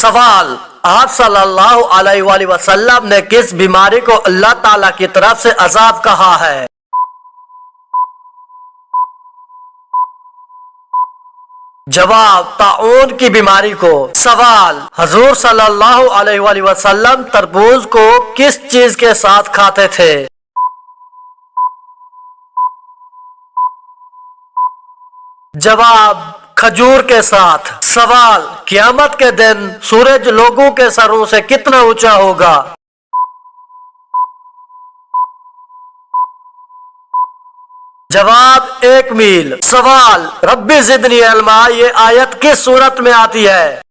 سوال: آپ صلی اللہ علیہ وآلہ وسلم نے کس بیماری کو اللہ تعالیٰ کی طرف سے عذاب کہا ہے؟ جواب: طاعون کی بیماری کو۔ سوال: حضور صلی اللہ علیہ وآلہ وسلم تربوز کو کس چیز کے ساتھ کھاتے تھے؟ جواب: کھجور کے ساتھ۔ سوال: قیامت کے دن سورج لوگوں کے سروں سے کتنا اونچا ہوگا؟ جواب: 1 میل۔ سوال: ربی زدنی علما یہ آیت کس صورت میں آتی ہے؟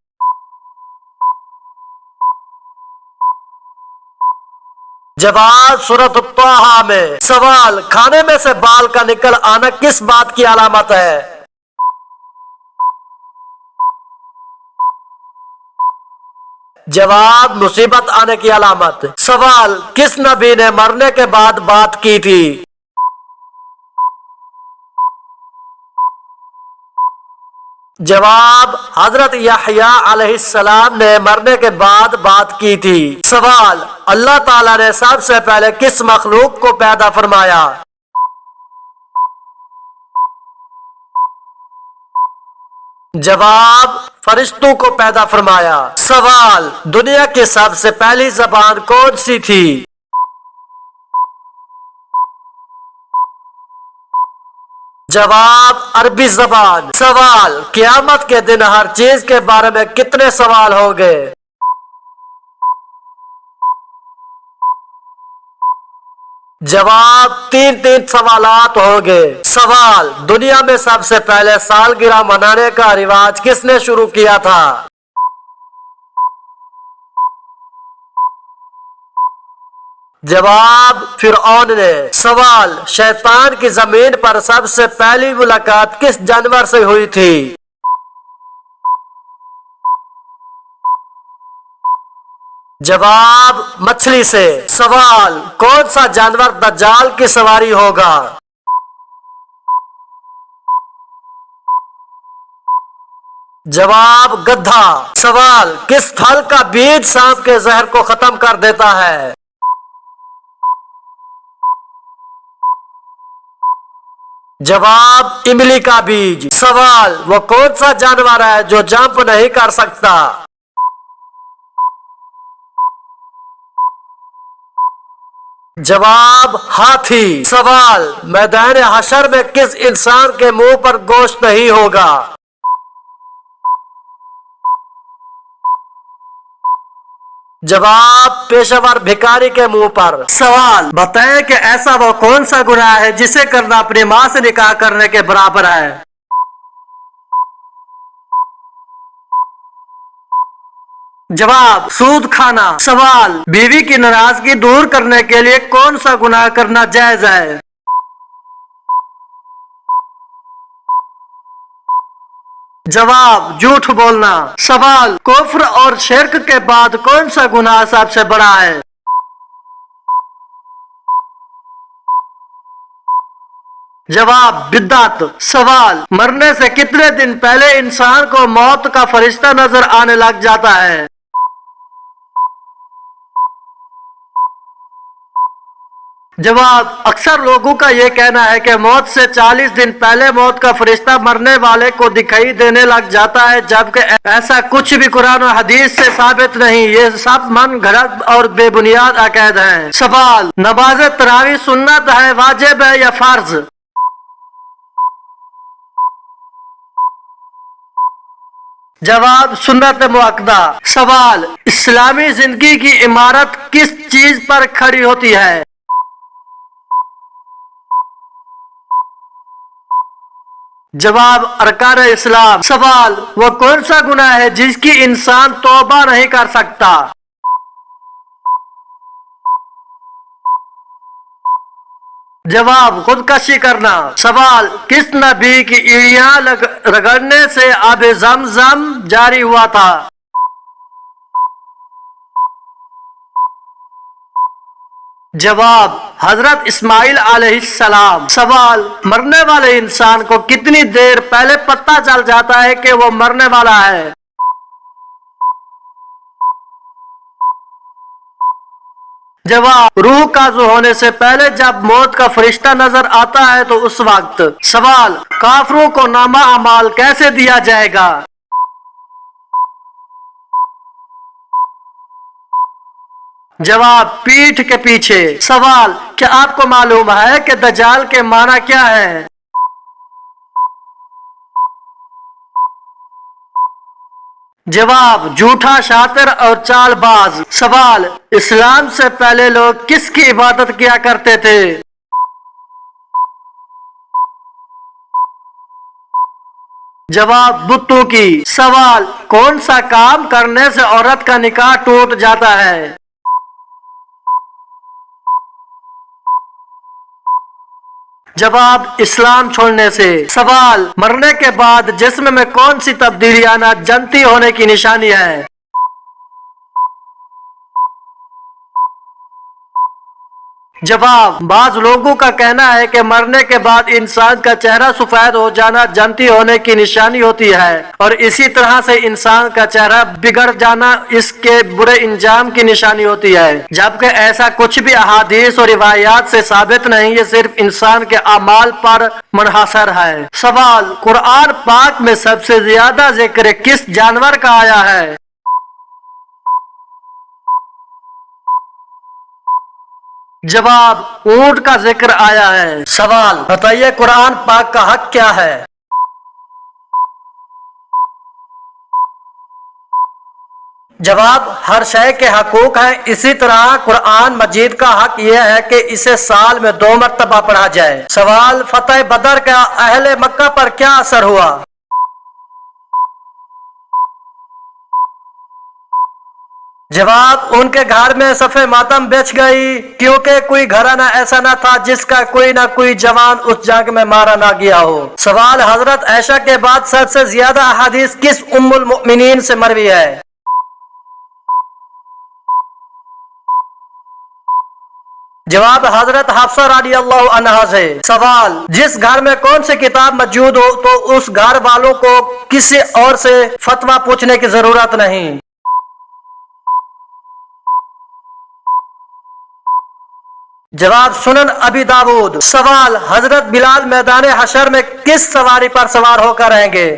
جواب: سورۃ طٰہٰ میں۔ سوال: کھانے میں سے بال کا نکل آنا کس بات کی علامت ہے؟ جواب: مصیبت آنے کی علامت۔ سوال: کس نبی نے مرنے کے بعد بات کی تھی؟ جواب: حضرت یحییٰ علیہ السلام نے مرنے کے بعد بات کی تھی۔ سوال: اللہ تعالیٰ نے سب سے پہلے کس مخلوق کو پیدا فرمایا؟ جواب: فرشتوں کو پیدا فرمایا۔ سوال: دنیا کی سب سے پہلی زبان کون سی تھی؟ جواب: عربی زبان۔ سوال: قیامت کے دن ہر چیز کے بارے میں کتنے سوال ہوں گے؟ جواب: 3 سوالات ہوں گے۔ سوال: دنیا میں سب سے پہلے سالگرہ منانے کا رواج کس نے شروع کیا تھا؟ جواب: فرعون نے۔ سوال: شیطان کی زمین پر سب سے پہلی ملاقات کس جانور سے ہوئی تھی؟ جواب: مچھلی سے۔ سوال: کون سا جانور دجال کی سواری ہوگا؟ جواب: گدھا۔ سوال: کس پھل کا بیج سانپ کے زہر کو ختم کر دیتا ہے؟ جواب: املی کا بیج۔ سوال: وہ کون سا جانور ہے جو جمپ نہیں کر سکتا؟ جواب: ہاتھی۔ سوال: میدان حشر میں کس انسان کے منہ پر گوشت نہیں ہوگا؟ جواب: پیشہ ور بھکاری کے منہ پر۔ سوال: بتائیں کہ ایسا وہ کون سا گناہ ہے جسے کرنا اپنی ماں سے نکاح کرنے کے برابر ہے؟ جواب: سود کھانا۔ سوال: بیوی کی ناراضگی دور کرنے کے لیے کون سا گناہ کرنا جائز ہے؟ جواب: جھوٹ بولنا۔ سوال: کفر اور شرک کے بعد کون سا گناہ سب سے بڑا ہے؟ جواب: بدعت۔ سوال: مرنے سے کتنے دن پہلے انسان کو موت کا فرشتہ نظر آنے لگ جاتا ہے؟ جواب: اکثر لوگوں کا یہ کہنا ہے کہ موت سے 40 دن پہلے موت کا فرشتہ مرنے والے کو دکھائی دینے لگ جاتا ہے، جبکہ ایسا کچھ بھی قرآن و حدیث سے ثابت نہیں۔ یہ سب من گھڑت اور بے بنیاد عقائد ہیں۔ سوال: نماز تراویح سنت ہے، واجب ہے یا فرض؟ جواب: سنت مؤکدہ۔ سوال: اسلامی زندگی کی عمارت کس چیز پر کھڑی ہوتی ہے؟ جواب: ارکان اسلام۔ سوال: وہ کون سا گناہ ہے جس کی انسان توبہ نہیں کر سکتا؟ جواب: خودکشی کرنا۔ سوال: کس نبی کی ایڑیاں رگڑنے سے آب زمزم جاری ہوا تھا؟ جواب: حضرت اسماعیل علیہ السلام۔ سوال: مرنے والے انسان کو کتنی دیر پہلے پتہ چل جاتا ہے کہ وہ مرنے والا ہے؟ जवाब, रूह काजू होने से पहले जब मौत का फरिश्ता नजर आता है तो उस वक्त। सवाल, काफरों को नामा अमाल कैसे दिया जाएगा? जवाब, पीठ के पीछे। सवाल, क्या आपको मालूम है कि दज्जाल के माना क्या है? जवाब, झूठा, शातिर और चालबाज। सवाल, इस्लाम से पहले लोग किसकी इबादत किया करते थे? जवाब, बुतों की। सवाल, कौन सा काम करने से औरत का निकाह टूट जाता है? जवाब, इस्लाम छोड़ने से। सवाल, मरने के बाद जिस्म में कौन सी तब्दीली आना जन्नती होने की निशानी है? जवाब, बाज लोगों का कहना है कि मरने के बाद इंसान का चेहरा सफेद हो जाना जन्नती होने की निशानी होती है और इसी तरह से इंसान का चेहरा बिगड़ जाना इसके बुरे इंजाम की निशानी होती है, जबकि ऐसा कुछ भी अहादीस और रिवायात से साबित नहीं, ये सिर्फ इंसान के अमाल पर मुनहसर है। सवाल, कुरान पाक में सबसे ज्यादा जिक्र किस जानवर का आया है? जवाब, ऊंट का जिक्र आया है। सवाल, बताइए कुरान पाक का हक क्या है? जवाब, हर शय के हकूक हैं। इसी तरह कुरान मजीद का हक यह है कि इसे साल में 2 मरतबा पढ़ा जाए। सवाल, फतेह बदर का अहले मक्का पर क्या असर हुआ? जवाब, उनके घर में सफे मातम बेच गई क्योंकि कोई घराना ऐसा ना था जिसका कोई ना कोई जवान उस जंग में मारा ना गया हो। सवाल, हजरत आयशा के बाद सबसे ज्यादा हदीस किस उम्मुल मुमिनीन से मरवी है? जवाब, हजरत हफ्सा रदी अल्लाह अन्हा से। सवाल, जिस घर में कौन सी किताब मौजूद हो तो उस घर वालों को किसी और से फतवा पूछने की जरूरत नहीं। जवाब, सुनन अबी दाऊद। सवाल, हजरत बिलाल मैदान हशर में किस सवारी पर सवार होकर रहेंगे?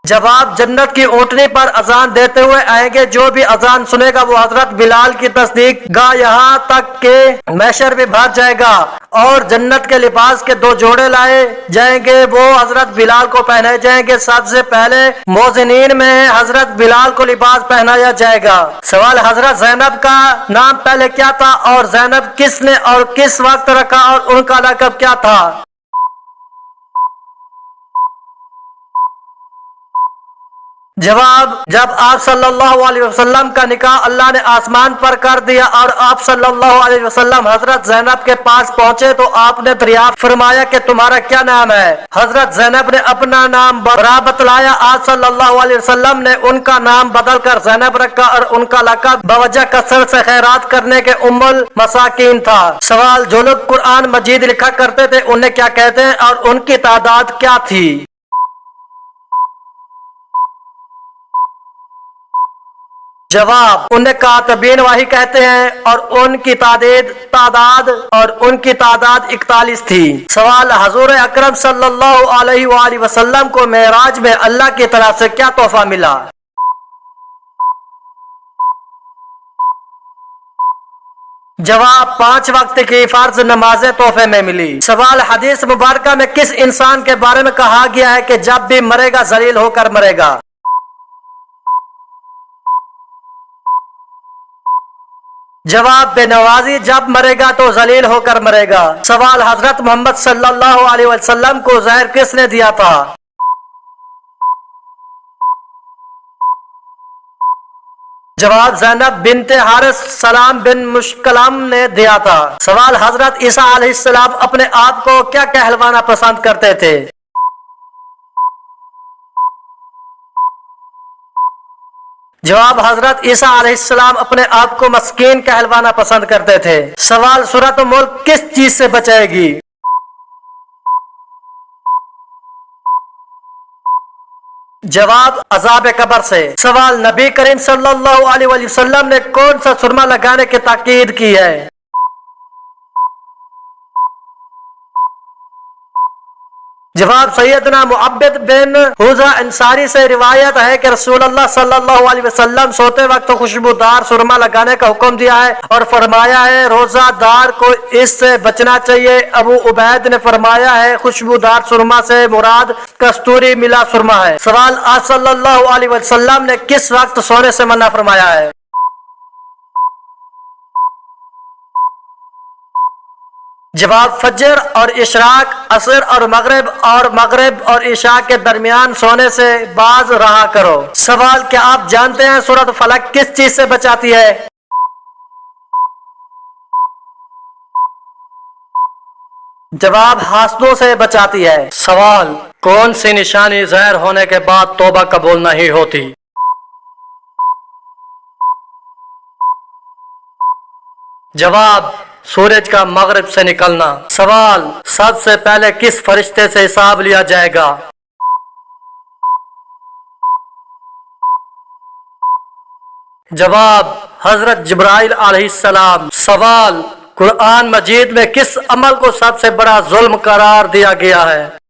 जवाब, जन्नत की ऊंटनी पर अजान देते हुए आएंगे। जो भी अजान सुनेगा वो हजरत बिलाल की तस्दीक गा, यहाँ तक के मैशर भी भाग जाएगा और जन्नत के लिबास के 2 जोड़े लाए जाएंगे, वो हजरत बिलाल को पहनाए जाएंगे। सबसे पहले मोजनीन में हजरत बिलाल को लिबास पहनाया जाएगा। सवाल, हजरत जैनब का नाम पहले क्या था और जैनब किसने और किस वक्त रखा और उनका लक़ब क्या था? जवाब, जब आप सल्लल्लाहु अलैहि वसल्लम का निकाह अल्लाह ने आसमान पर कर दिया और आप सल्लल्लाहु अलैहि वसल्लम हजरत जैनब के पास पहुंचे तो आपने दरियाफ्त फरमाया कि तुम्हारा क्या नाम है? हजरत जैनब ने अपना नाम बतलाया। आप सल्लल्लाहु अलैहि वसल्लम ने उनका नाम बदल कर जैनब रखा और उनका लक़ब बवजह कसरत से खैरात करने के उम्मुल मसाकीन था। सवाल, जो लोग कुरान मजीद लिखा करते थे उन्हें क्या कहते हैं और उनकी तादाद क्या थी? जवाब, उन्हें कातबीन वाही कहते हैं और उनकी तादाद 41 थी। सवाल, हजूर अकरम सल्लल्लाहु अलैहि वसल्लम को मेराज में अल्लाह की तरफ से क्या तोहफा मिला? जवाब, 5 वक्त की फर्ज नमाजें तोहफे में मिली। सवाल, हदीस मुबारका में किस इंसान के बारे में कहा गया है कि जब भी मरेगा जलील होकर मरेगा? जवाब, बेनवाजी जब मरेगा तो जलील होकर मरेगा। सवाल, हजरत मोहम्मद सल्लल्लाहु अलैहि वसल्लम को जहर किसने दिया था? जवाब, ज़ैनब बिनते हारिस सलाम बिन मुश्कलम ने दिया था। सवाल, हजरत ईसा अलैहिस्सलाम अपने आप को क्या कहलवाना पसंद करते थे? जवाब, हजरत ईसा अलैहिस्सलाम अपने आप को मस्कीन कहलवाना पसंद करते थे। सवाल, सूरत मुल्क किस चीज से बचाएगी? जवाब अजाब कब्र से। सवाल, नबी करीम सल्लल्लाहु अलैहि वसल्लम ने कौन सा सुरमा लगाने की ताकीद की है? जवाब, सैयदना मुअब्बद बिन हुज़ा अंसारी से रिवायत है कि रसूलुल्लाह सल्लल्लाहु अलैहि वसल्लम सोते वक्त खुशबूदार सुरमा लगाने का हुक्म दिया है और फरमाया है रोजादार को इससे बचना चाहिए। अबू उबैद ने फरमाया है खुशबूदार सुरमा से मुराद कस्तूरी मिला सुरमा है। सवाल, आप सल्लल्लाहु अलैहि वसल्लम ने किस वक्त सोने से मना फरमाया है? जवाब, फजर और इशराक, असर और मगरिब और इशा के दरमियान सोने से बाज रहा करो। सवाल, क्या आप जानते हैं सूरत फलक किस चीज से बचाती है? जवाब, हासदों से बचाती है। सवाल, कौन सी निशानी ज़हर होने के बाद तौबा कबूल नहीं होती? जवाब, सूरज का मगरिब से निकलना। सवाल, सबसे पहले किस फरिश्ते से हिसाब लिया जाएगा? जवाब, हजरत जिब्राइल अलैहिस्सलाम। सवाल, कुरान मजीद में किस अमल को सबसे बड़ा जुल्म करार दिया गया है?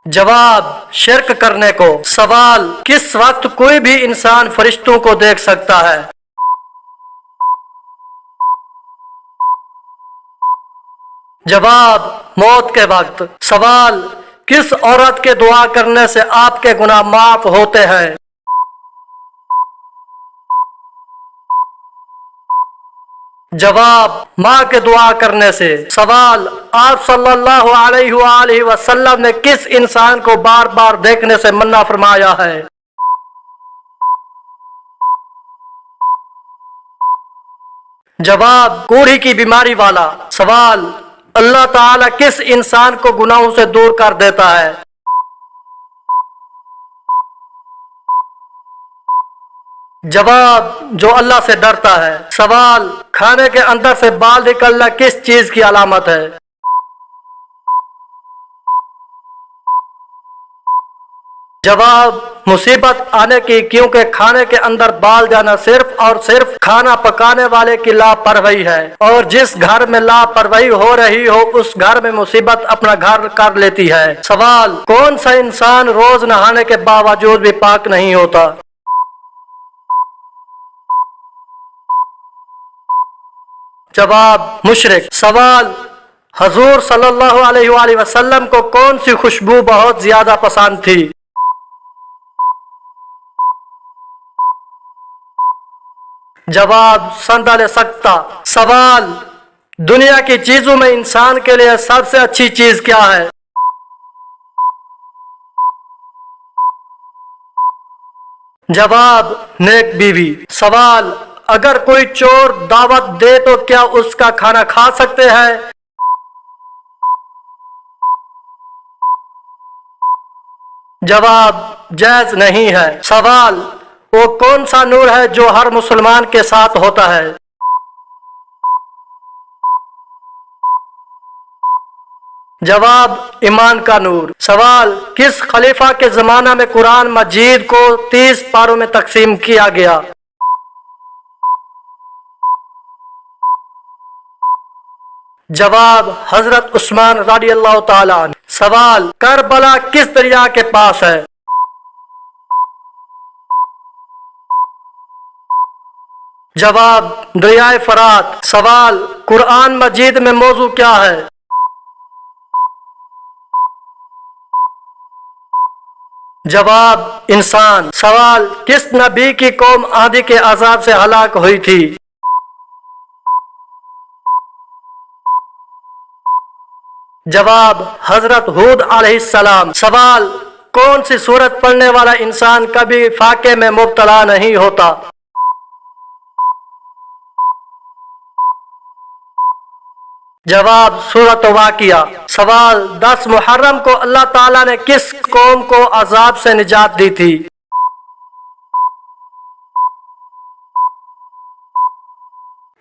जवाब, शिरक करने को। सवाल, किस वक्त कोई भी इंसान फरिश्तों को देख सकता है? जवाब, मौत के वक्त। सवाल, किस औरत के दुआ करने से आपके गुनाह माफ होते हैं? जवाब, माँ के दुआ करने से। सवाल, आप सल्लल्लाहु अलैहि वसल्लम ने किस इंसान को बार बार देखने से मन्ना फरमाया है? जवाब, कोढ़ी की बीमारी वाला। सवाल, अल्लाह ताला किस इंसान को गुनाहों से दूर कर देता है? जवाब, जो अल्लाह से डरता है। सवाल, खाने के अंदर से बाल निकलना किस चीज की अलामत है? जवाब, मुसीबत आने की, क्योंकि खाने के अंदर बाल जाना सिर्फ और सिर्फ खाना पकाने वाले की लापरवाही है और जिस घर में लापरवाही हो रही हो उस घर में मुसीबत अपना घर कर लेती है। सवाल, कौन सा इंसान रोज नहाने के बावजूद भी पाक नहीं होता? जवाब, मुशरिक। सवाल, हजूर सल्लल्लाहु अलैहि वसल्लम को कौन सी खुशबू बहुत ज्यादा पसंद थी? जवाब, संदल सख्ता। सवाल, दुनिया की चीजों में इंसान के लिए सबसे अच्छी चीज क्या है? जवाब, नेक बीवी। सवाल, अगर कोई चोर दावत दे तो क्या उसका खाना खा सकते हैं? जवाब, जायज नहीं है। सवाल, वो कौन सा नूर है जो हर मुसलमान के साथ होता है? जवाब, ईमान का नूर। सवाल, किस खलीफा के जमाना में कुरान मजीद को 30 पारों में तकसीम किया गया? जवाब, हजरत उस्मान रज़ी अल्लाह ताला अन्हु। सवाल, करबला किस दरिया के पास है? जवाब, दरियाए फरात। सवाल, कुरान मजीद में मौजू क्या है? जवाब, इंसान। सवाल, किस नबी की कौम आंधी के अजाब से हलाक हुई थी? जवाब, हजरत हूद अलैहिस्सलाम। सवाल, कौन सी सूरत पढ़ने वाला इंसान कभी फाके में मुब्तला नहीं होता? जवाब, सूरत वाकिया। सवाल, 10 मुहर्रम को अल्लाह ताला ने किस कौम को अजाब से निजात दी थी?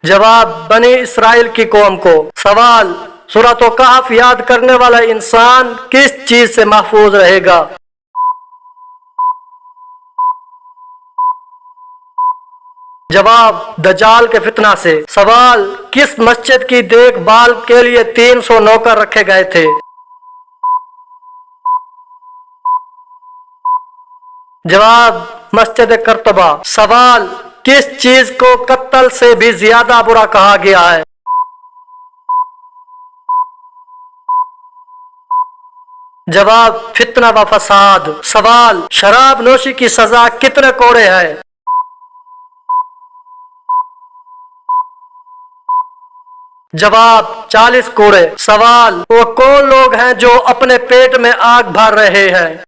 जवाब, बनी इसराइल की कौम को। सवाल, सूरत कहफ याद करने वाला इंसान किस चीज से महफूज रहेगा? जवाब, दज्जाल के फितना से। सवाल, किस मस्जिद की देखभाल के लिए 300 नौकर रखे गए थे? जवाब, मस्जिद कर्तबा। सवाल, किस चीज को कत्ल से भी ज्यादा बुरा कहा गया है? जवाब, फितना व फसाद। सवाल, शराब नोशी की सजा कितने कोड़े है? जवाब, 40 कोड़े। सवाल, वो कौन लोग हैं जो अपने पेट में आग भर रहे हैं?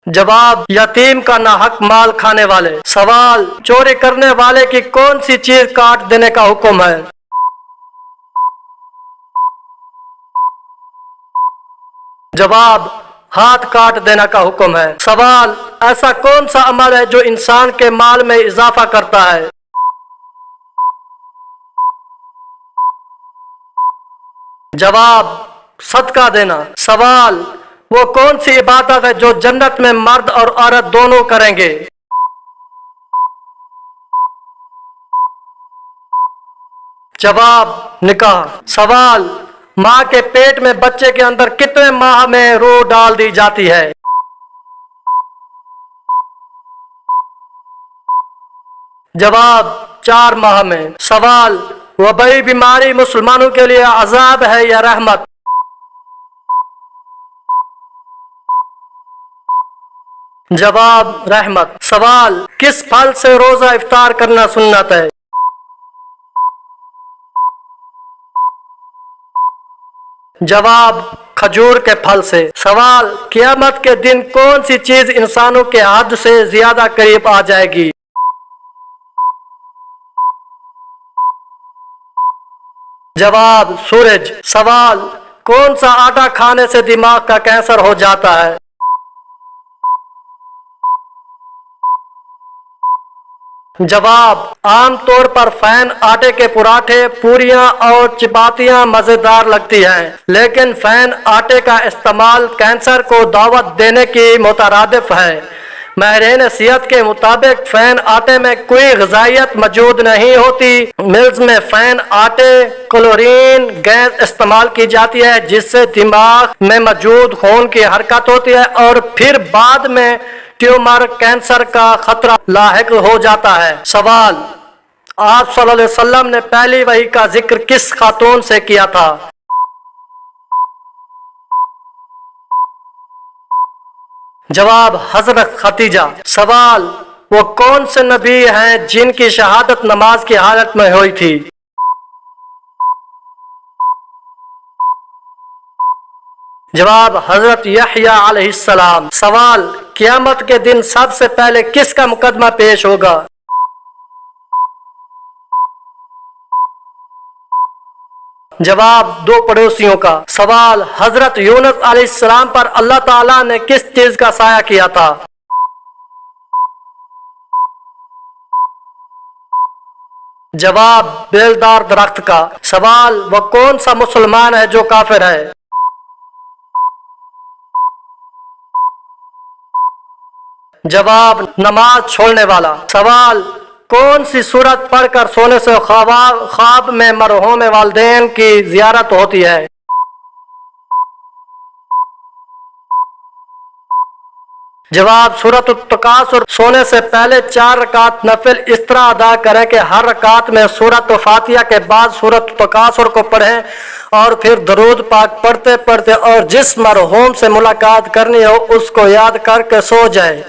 जवाब, यतीम का नाहक माल खाने वाले। सवाल, चोरी करने वाले की कौन सी चीज काट देने का हुक्म है? जवाब, हाथ काट देने का हुक्म है। सवाल, ऐसा कौन सा अमल है जो इंसान के माल में इजाफा करता है? जवाब, सदका देना। सवाल, वो कौन सी इबादत है जो जन्नत में मर्द और औरत दोनों करेंगे? जवाब, निकाह। सवाल, माँ के पेट में बच्चे के अंदर कितने माह में रूह डाल दी जाती है? जवाब, 4 माह में। सवाल, वबई बीमारी मुसलमानों के लिए अजाब है या रहमत? जवाब, रहमत। सवाल, किस फल से रोजा इफ्तार करना सुन्नत है? जवाब, खजूर के फल से। सवाल, क़यामत के दिन कौन सी चीज इंसानों के हद से ज्यादा करीब आ जाएगी? जवाब, सूरज। सवाल, कौन सा आटा खाने से दिमाग का कैंसर हो जाता है? जवाब, आम तौर पर फैन आटे के पराठे, पूरियां और चपातियां मजेदार लगती हैं, लेकिन फैन आटे का इस्तेमाल कैंसर को दावत देने की मुतरादिफ है। माहिरीन सेहत के मुताबिक फैन आटे में कोई ग़िज़ाइयत मौजूद नहीं होती। मिल्स में फैन आटे क्लोरीन गैस इस्तेमाल की जाती है, जिससे दिमाग में मौजूद खून की हरकत होती है और फिर बाद में ट्यूमर कैंसर का खतरा लाहिक हो जाता है। सवाल, आप सल्लल्लाहु अलैहि वसल्लम ने पहली वही का जिक्र किस खातून से किया था? जवाब, हजरत खतीजा। सवाल, वो कौन से नबी हैं जिनकी शहादत नमाज की हालत में हुई थी? जवाब, हजरत यहया अलैहिस्सलाम। सवाल, क़यामत के दिन सबसे पहले किसका मुकदमा पेश होगा? जवाब, 2 पड़ोसियों का। सवाल, हजरत यूनुस अलैहिस्सलाम पर अल्लाह ताला ने किस चीज का साया किया था? जवाब, बेलदार दरख्त का। सवाल, वह कौन सा मुसलमान है जो काफिर है? जवाब, नमाज छोड़ने वाला। सवाल, कौन सी सूरत पढ़कर सोने से ख्वाब में मरहूम वालिदैन की जियारत होती है? जवाब, सूरत तकासुर। सोने से पहले 4 रकात नफिल इस तरह अदा करें कि हर रकात में सूरत फातिहा के बाद सूरत तकासुर को पढ़ें और फिर दरूद पाक पढ़ते पढ़ते और जिस मरहूम से मुलाकात करनी हो उसको याद करके सो जाए।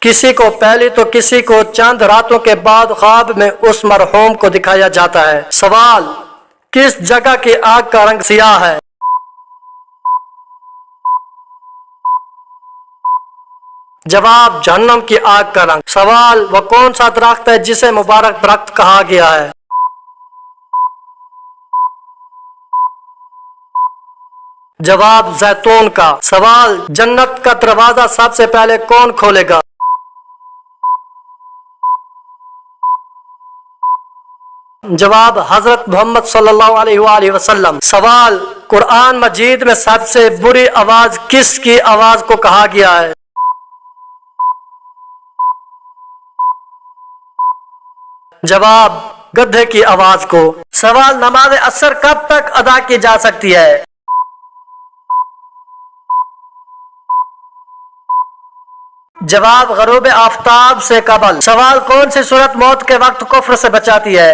किसी को पहली तो किसी को चंद रातों के बाद ख्वाब में उस मरहूम को दिखाया जाता है। सवाल, किस जगह की आग का रंग सियाह है? जवाब, जहन्नम की आग का रंग। सवाल, वह कौन सा दरख्त है जिसे मुबारक दरख्त कहा गया है? जवाब, जैतून का। सवाल, जन्नत का दरवाजा सबसे पहले कौन खोलेगा? जवाब हजरत मोहम्मद सल्लल्लाहु अलैहि वसल्लम। सवाल, कुरान मजीद में सबसे बुरी आवाज किसकी आवाज को कहा गया है? जवाब, गधे की आवाज को। सवाल, नमाज असर कब तक अदा की जा सकती है? जवाब, गरूब आफताब से कबल। सवाल, कौन सी सूरत मौत के वक्त कुफ्र से बचाती है?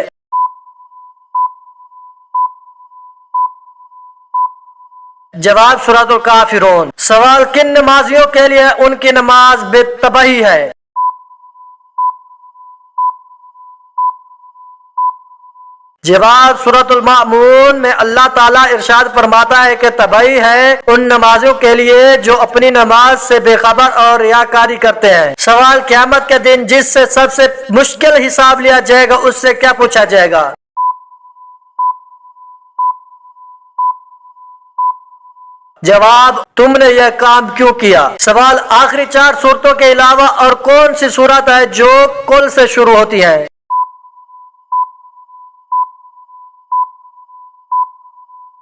जवाब, सूरतुल काफिरून। सवाल, किन नमाजियों के लिए उनकी नमाज बेतबही है? जवाब, सूरतुल मामून में अल्लाह ताला इरशाद फरमाता है कि तबाही है उन नमाजों के लिए जो अपनी नमाज से बेखबर और रियाकारी करते हैं। सवाल, क़यामत के दिन जिससे सबसे मुश्किल हिसाब लिया जाएगा उससे क्या पूछा जाएगा? जवाब, तुमने यह काम क्यों किया? सवाल, आखिरी 4 सूरतों के अलावा और कौन सी सूरत है जो कुल से शुरू होती है?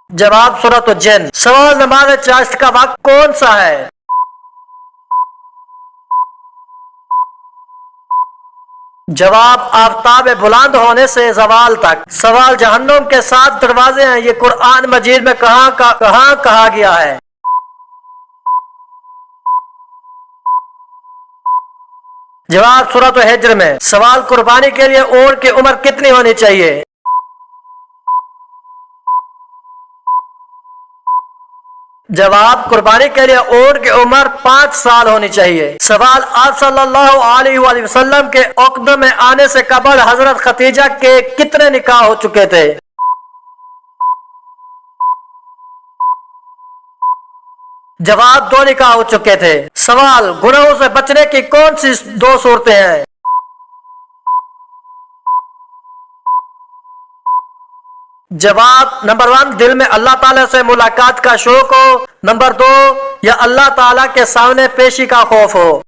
जवाब, सूरत जिन। सवाल, नमाज चाश्त का वक्त कौन सा है? जवाब, आफताब बुलंद होने से ज़वाल तक। सवाल, जहन्नुम के 7 दरवाजे हैं, ये कुरान मजीद में कहाँ कहा गया है? जवाब, सूरत हिज्र में। सवाल, कुर्बानी के लिए ऊँट की उम्र कितनी होनी चाहिए? जवाब, कुर्बानी के लिए ऊँट की उम्र 5 साल होनी चाहिए। सवाल, आप सल्लल्लाहु अलैहि वसल्लम के उक़्द में आने से कबल हजरत खदीजा के कितने निकाह हो चुके थे? जवाब, 2 निकाह हो चुके थे। सवाल, गुनाहों से बचने की कौन सी 2 सूरतें हैं? जवाब, नंबर 1, दिल में अल्लाह ताला से मुलाकात का शौक हो। नंबर 2, या अल्लाह ताला के सामने पेशी का खौफ हो।